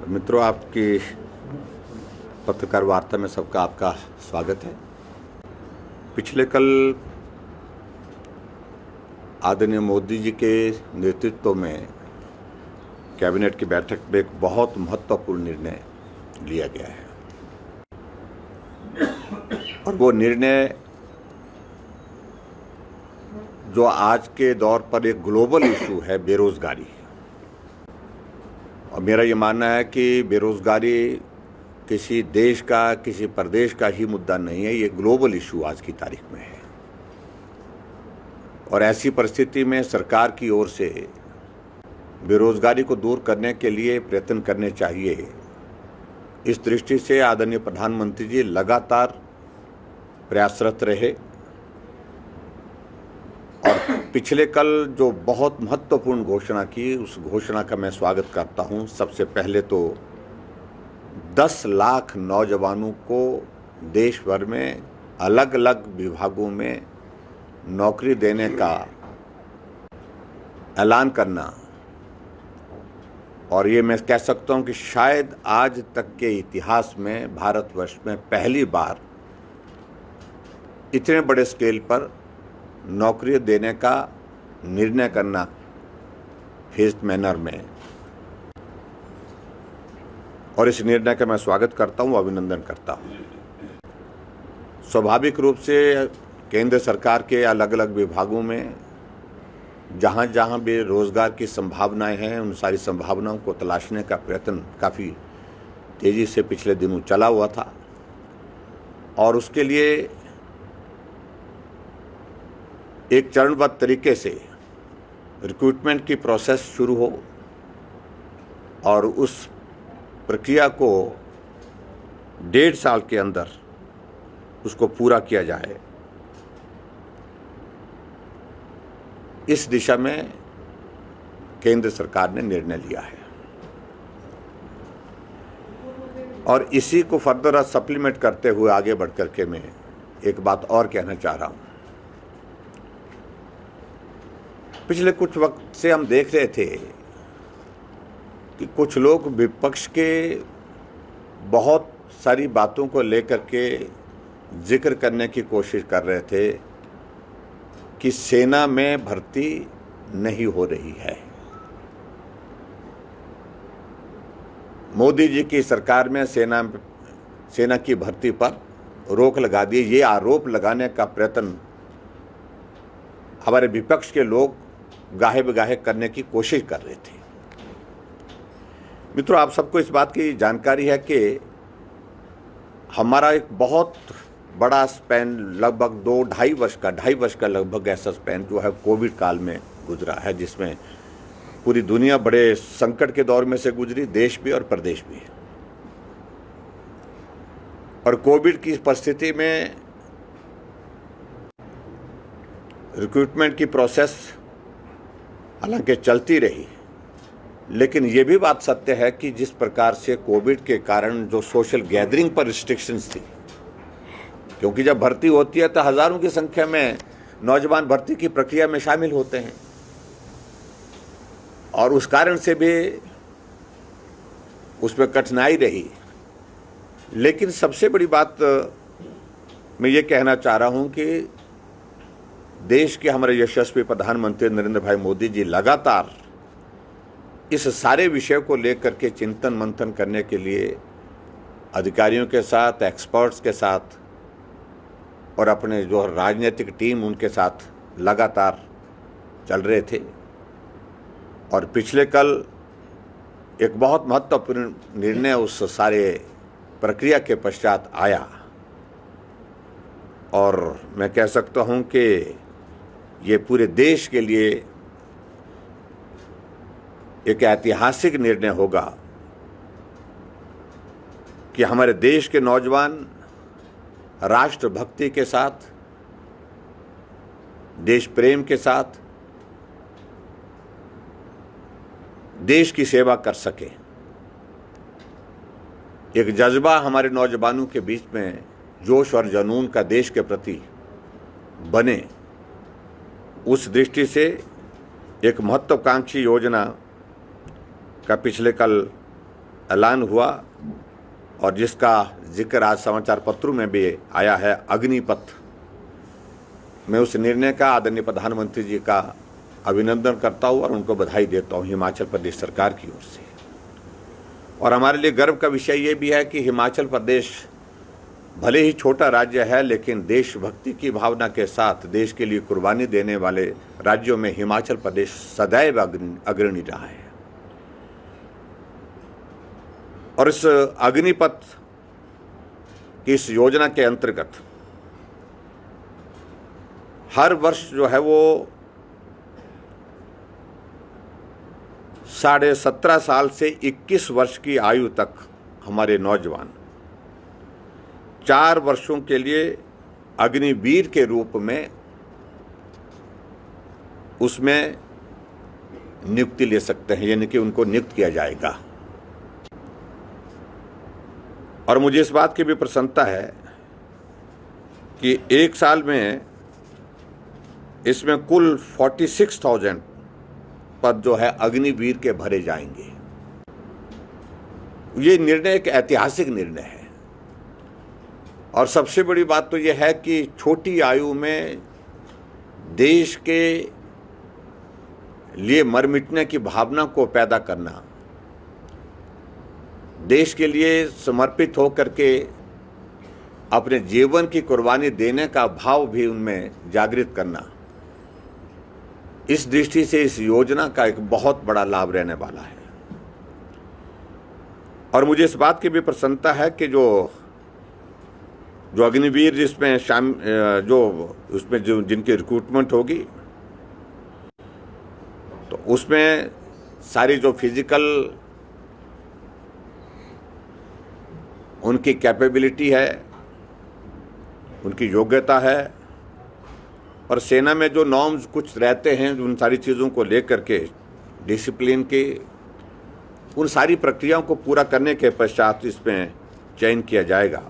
मित्रों, आपकी पत्रकार वार्ता में सबका आपका स्वागत है। पिछले कल आदरणीय मोदी जी के नेतृत्व में कैबिनेट की बैठक में एक बहुत महत्वपूर्ण निर्णय लिया गया है और वो निर्णय जो आज के दौर पर एक ग्लोबल इशू है, बेरोजगारी। और मेरा ये मानना है कि बेरोजगारी किसी देश का, किसी प्रदेश का ही मुद्दा नहीं है, ये ग्लोबल इशू आज की तारीख में है। और ऐसी परिस्थिति में सरकार की ओर से बेरोजगारी को दूर करने के लिए प्रयत्न करने चाहिए। इस दृष्टि से आदरणीय प्रधानमंत्री जी लगातार प्रयासरत रहे और पिछले कल जो बहुत महत्वपूर्ण घोषणा की, उस घोषणा का मैं स्वागत करता हूं। सबसे पहले तो 10 लाख नौजवानों को देश भर में अलग अलग विभागों में नौकरी देने का ऐलान करना, और ये मैं कह सकता हूं कि शायद आज तक के इतिहास में भारतवर्ष में पहली बार इतने बड़े स्केल पर नौकरी देने का निर्णय करना फेज्ड मैनर में, और इस निर्णय का मैं स्वागत करता हूं, अभिनंदन करता हूं। स्वाभाविक रूप से केंद्र सरकार के अलग अलग विभागों में जहां जहां भी रोजगार की संभावनाएं हैं, उन सारी संभावनाओं को तलाशने का प्रयत्न काफ़ी तेज़ी से पिछले दिनों चला हुआ था और उसके लिए एक चरणबद्ध तरीके से रिक्रूटमेंट की प्रोसेस शुरू हो और उस प्रक्रिया को 1.5 साल के अंदर उसको पूरा किया जाए, इस दिशा में केंद्र सरकार ने निर्णय लिया है। और इसी को फर्दर सप्लीमेंट करते हुए आगे बढ़ करके मैं एक बात और कहना चाह रहा हूं। पिछले कुछ वक्त से हम देख रहे थे कि कुछ लोग विपक्ष के बहुत सारी बातों को लेकर के जिक्र करने की कोशिश कर रहे थे कि सेना में भर्ती नहीं हो रही है। मोदी जी की सरकार में सेना की भर्ती पर रोक लगा दी, ये आरोप लगाने का प्रयत्न हमारे विपक्ष के लोग गाहे बगाहे करने की कोशिश कर रहे थे। मित्रों, आप सबको इस बात की जानकारी है कि हमारा एक बहुत बड़ा स्पैन, लगभग 2-2.5 वर्ष का लगभग ऐसा स्पैन जो है कोविड काल में गुजरा है, जिसमें पूरी दुनिया बड़े संकट के दौर में से गुजरी, देश भी और प्रदेश भी। और कोविड की परिस्थिति में रिक्रूटमेंट की प्रोसेस हालांकि चलती रही, लेकिन ये भी बात सत्य है कि जिस प्रकार से कोविड के कारण जो सोशल गैदरिंग पर रिस्ट्रिक्शंस थी, क्योंकि जब भर्ती होती है तो हजारों की संख्या में नौजवान भर्ती की प्रक्रिया में शामिल होते हैं और उस कारण से भी उसमें कठिनाई रही। लेकिन सबसे बड़ी बात मैं ये कहना चाह रहा हूं कि देश के हमारे यशस्वी प्रधानमंत्री नरेंद्र भाई मोदी जी लगातार इस सारे विषय को लेकर के चिंतन मंथन करने के लिए अधिकारियों के साथ, एक्सपर्ट्स के साथ और अपने जो राजनीतिक टीम उनके साथ लगातार चल रहे थे। और पिछले कल एक बहुत महत्वपूर्ण निर्णय उस सारे प्रक्रिया के पश्चात आया और मैं कह सकता हूं कि ये पूरे देश के लिए एक ऐतिहासिक निर्णय होगा कि हमारे देश के नौजवान राष्ट्रभक्ति के साथ, देश प्रेम के साथ देश की सेवा कर सके। एक जज्बा हमारे नौजवानों के बीच में, जोश और जुनून का देश के प्रति बने, उस दृष्टि से एक महत्वाकांक्षी योजना का पिछले कल ऐलान हुआ और जिसका जिक्र आज समाचार पत्रों में भी आया है, अग्निपथ, मैं उस निर्णय का आदरणीय प्रधानमंत्री जी का अभिनंदन करता हूँ और उनको बधाई देता हूँ हिमाचल प्रदेश सरकार की ओर से। और हमारे लिए गर्व का विषय ये भी है कि हिमाचल प्रदेश भले ही छोटा राज्य है, लेकिन देशभक्ति की भावना के साथ देश के लिए कुर्बानी देने वाले राज्यों में हिमाचल प्रदेश सदैव अग्रणी रहा है। और इस अग्निपथ की इस योजना के अंतर्गत हर वर्ष जो है वो 17.5 साल से 21 वर्ष की आयु तक हमारे नौजवान 4 वर्षों के लिए अग्निवीर के रूप में उसमें नियुक्ति ले सकते हैं, यानी कि उनको नियुक्त किया जाएगा। और मुझे इस बात की भी प्रसन्नता है कि एक साल में इसमें कुल 46,000 पद जो है अग्निवीर के भरे जाएंगे। ये निर्णय एक ऐतिहासिक निर्णय है और सबसे बड़ी बात तो यह है कि छोटी आयु में देश के लिए मर मिटने की भावना को पैदा करना, देश के लिए समर्पित होकर के अपने जीवन की कुर्बानी देने का भाव भी उनमें जागृत करना, इस दृष्टि से इस योजना का एक बहुत बड़ा लाभ रहने वाला है। और मुझे इस बात की भी प्रसन्नता है कि जो अग्निवीर जिसमें उसमें जो जिनकी रिक्रूटमेंट होगी, तो उसमें सारी जो फिजिकल उनकी कैपेबिलिटी है, उनकी योग्यता है, और सेना में जो नॉर्म्स कुछ रहते हैं उन सारी चीज़ों को लेकर के डिसिप्लिन के उन सारी प्रक्रियाओं को पूरा करने के पश्चात इसमें चयन किया जाएगा।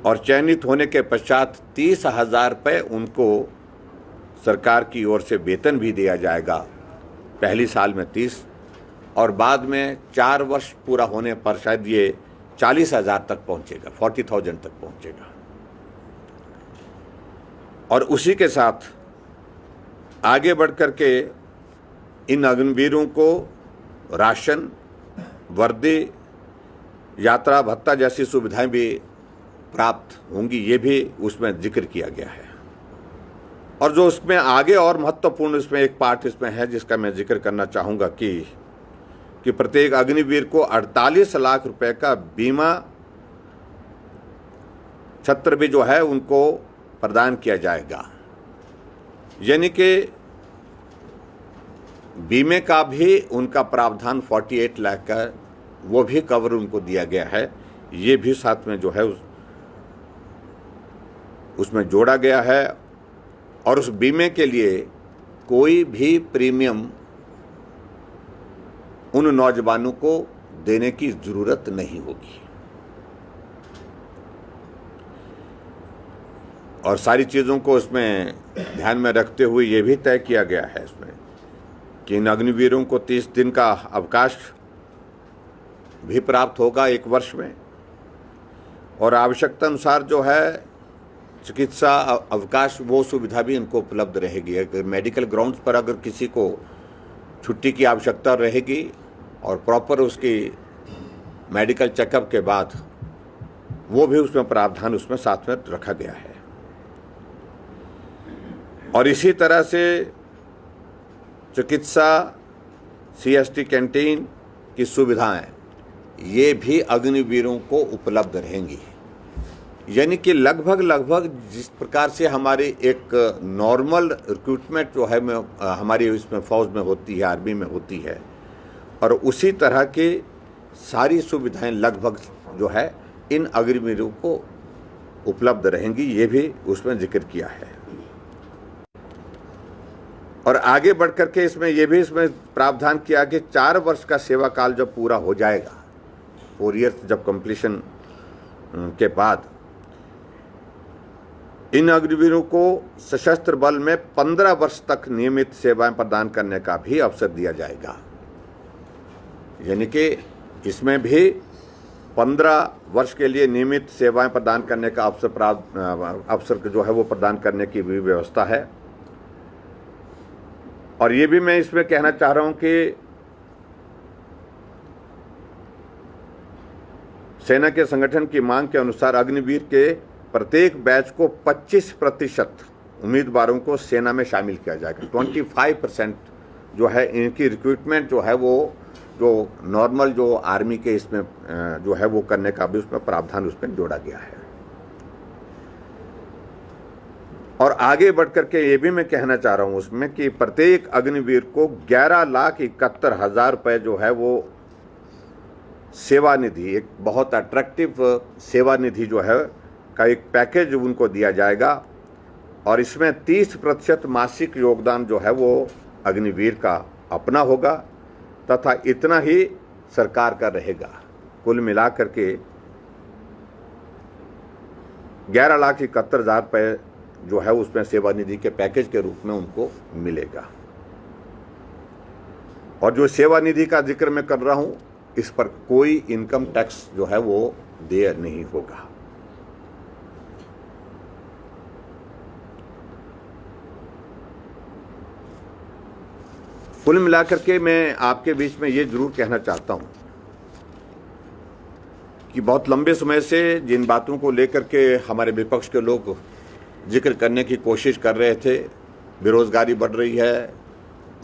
और चयनित होने के पश्चात 30,000 रुपये उनको सरकार की ओर से वेतन भी दिया जाएगा, पहली साल में 30 और बाद में 4 वर्ष पूरा होने पर शायद ये 40,000 तक पहुंचेगा, 40,000 तक पहुंचेगा। और उसी के साथ आगे बढ़ कर के इन अग्निवीरों को राशन, वर्दी, यात्रा भत्ता जैसी सुविधाएं भी प्राप्त होंगी, ये भी उसमें जिक्र किया गया है। और जो उसमें आगे और महत्वपूर्ण इसमें एक पार्ट इसमें है जिसका मैं जिक्र करना चाहूँगा कि प्रत्येक अग्निवीर को 48 लाख रुपए का बीमा छत्र भी जो है उनको प्रदान किया जाएगा। यानी कि बीमे का भी उनका प्रावधान 48 लाख का वो भी कवर उनको दिया गया है, ये भी साथ में जो है उसमें जोड़ा गया है। और उस बीमे के लिए कोई भी प्रीमियम उन नौजवानों को देने की जरूरत नहीं होगी। और सारी चीज़ों को उसमें ध्यान में रखते हुए ये भी तय किया गया है इसमें कि इन अग्निवीरों को 30 दिन का अवकाश भी प्राप्त होगा 1 वर्ष में, और आवश्यकता अनुसार जो है चिकित्सा अवकाश वो सुविधा भी इनको उपलब्ध रहेगी। अगर मेडिकल ग्राउंड्स पर अगर किसी को छुट्टी की आवश्यकता रहेगी और प्रॉपर उसकी मेडिकल चेकअप के बाद वो भी उसमें प्रावधान उसमें साथ में रखा गया है। और इसी तरह से चिकित्सा, CST कैंटीन की सुविधाएं ये भी अग्निवीरों को उपलब्ध रहेंगी। यानी कि लगभग जिस प्रकार से हमारी एक नॉर्मल रिक्रूटमेंट जो है हमारी इसमें फौज में होती है, आर्मी में होती है, और उसी तरह की सारी सुविधाएं लगभग जो है इन अग्निवीरों को उपलब्ध रहेंगी, ये भी उसमें जिक्र किया है। और आगे बढ़ करके इसमें यह भी इसमें प्रावधान किया कि 4 वर्ष का सेवा काल जब पूरा हो जाएगा, 4 ईयर्स जब कंप्लीशन के बाद, इन अग्निवीरों को सशस्त्र बल में 15 वर्ष तक नियमित सेवाएं प्रदान करने का भी अवसर दिया जाएगा। यानी कि इसमें भी 15 वर्ष के लिए नियमित सेवाएं प्रदान करने का अवसर जो है वो प्रदान करने की भी व्यवस्था है। और ये भी मैं इसमें कहना चाह रहा हूं कि सेना के संगठन की मांग के अनुसार अग्निवीर के प्रत्येक बैच को 25% उम्मीदवारों को सेना में शामिल किया जाएगा। 25% जो है इनकी रिक्रूटमेंट जो है वो जो नॉर्मल जो आर्मी के इसमें जो है वो करने का भी उसमें प्रावधान उसमें जोड़ा गया है। और आगे बढ़कर के ये भी मैं कहना चाह रहा हूं उसमें कि प्रत्येक अग्निवीर को 11,71,000 रुपए जो है वो सेवा निधि, एक बहुत अट्रैक्टिव सेवा निधि जो है का एक पैकेज उनको दिया जाएगा। और इसमें 30% मासिक योगदान जो है वो अग्निवीर का अपना होगा तथा इतना ही सरकार का रहेगा। कुल मिलाकर के 11,71,000 रुपये जो है उसमें सेवा निधि के पैकेज के रूप में उनको मिलेगा। और जो सेवा निधि का जिक्र मैं कर रहा हूं, इस पर कोई इनकम टैक्स जो है वो देय नहीं होगा। कुल मिलाकर के मैं आपके बीच में ये जरूर कहना चाहता हूं कि बहुत लंबे समय से जिन बातों को लेकर के हमारे विपक्ष के लोग जिक्र करने की कोशिश कर रहे थे, बेरोजगारी बढ़ रही है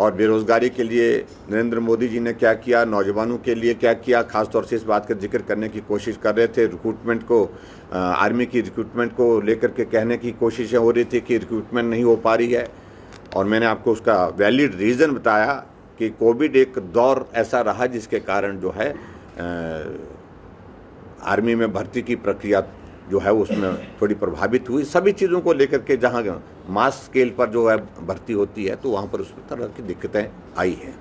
और बेरोजगारी के लिए नरेंद्र मोदी जी ने क्या किया, नौजवानों के लिए क्या किया, खासतौर से इस बात का जिक्र करने की कोशिश कर रहे थे। रिक्रूटमेंट को, आर्मी की रिक्रूटमेंट को लेकर के कहने की कोशिशें हो रही थी कि रिक्रूटमेंट नहीं हो पा रही है। और मैंने आपको उसका वैलिड रीज़न बताया कि कोविड एक दौर ऐसा रहा जिसके कारण जो है आर्मी में भर्ती की प्रक्रिया जो है उसमें थोड़ी प्रभावित हुई। सभी चीज़ों को लेकर के जहाँ मास स्केल पर जो है भर्ती होती है तो वहाँ पर उस तरह की दिक्कतें आई हैं।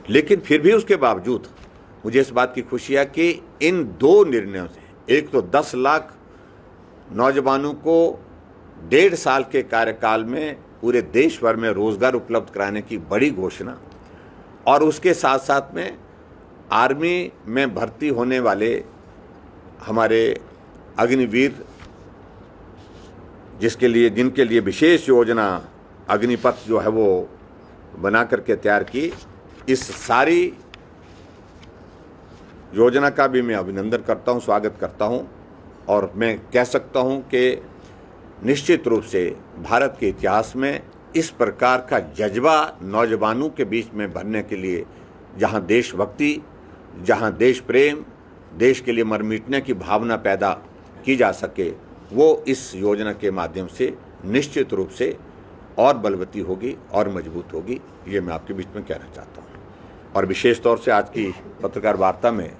लेकिन फिर भी उसके बावजूद मुझे इस बात की खुशी है कि इन दो निर्णयों से, एक तो 10 लाख नौजवानों को 1.5 साल के कार्यकाल में पूरे देश भर में रोजगार उपलब्ध कराने की बड़ी घोषणा, और उसके साथ साथ में आर्मी में भर्ती होने वाले हमारे अग्निवीर जिनके लिए विशेष योजना अग्निपथ जो है वो बना करके तैयार की, इस सारी योजना का भी मैं अभिनंदन करता हूं, स्वागत करता हूं। और मैं कह सकता हूं कि निश्चित रूप से भारत के इतिहास में इस प्रकार का जज्बा नौजवानों के बीच में भरने के लिए, जहां देशभक्ति, जहां देश प्रेम, देश के लिए मर मिटने की भावना पैदा की जा सके, वो इस योजना के माध्यम से निश्चित रूप से और बलवती होगी और मजबूत होगी। ये मैं आपके बीच में कहना चाहता हूँ। और विशेष तौर से आज की पत्रकार वार्ता में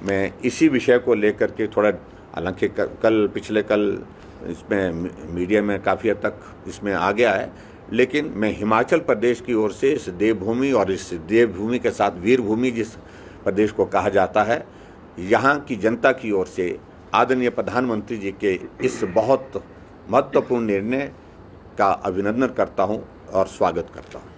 मैं इसी विषय को लेकर के थोड़ा, हालांकि पिछले कल इसमें मीडिया में काफ़ी हद तक इसमें आ गया है, लेकिन मैं हिमाचल प्रदेश की ओर से इस देवभूमि और इस देवभूमि के साथ वीरभूमि जिस प्रदेश को कहा जाता है, यहाँ की जनता की ओर से आदरणीय प्रधानमंत्री जी के इस बहुत महत्वपूर्ण निर्णय का अभिनंदन करता हूँ और स्वागत करता हूँ।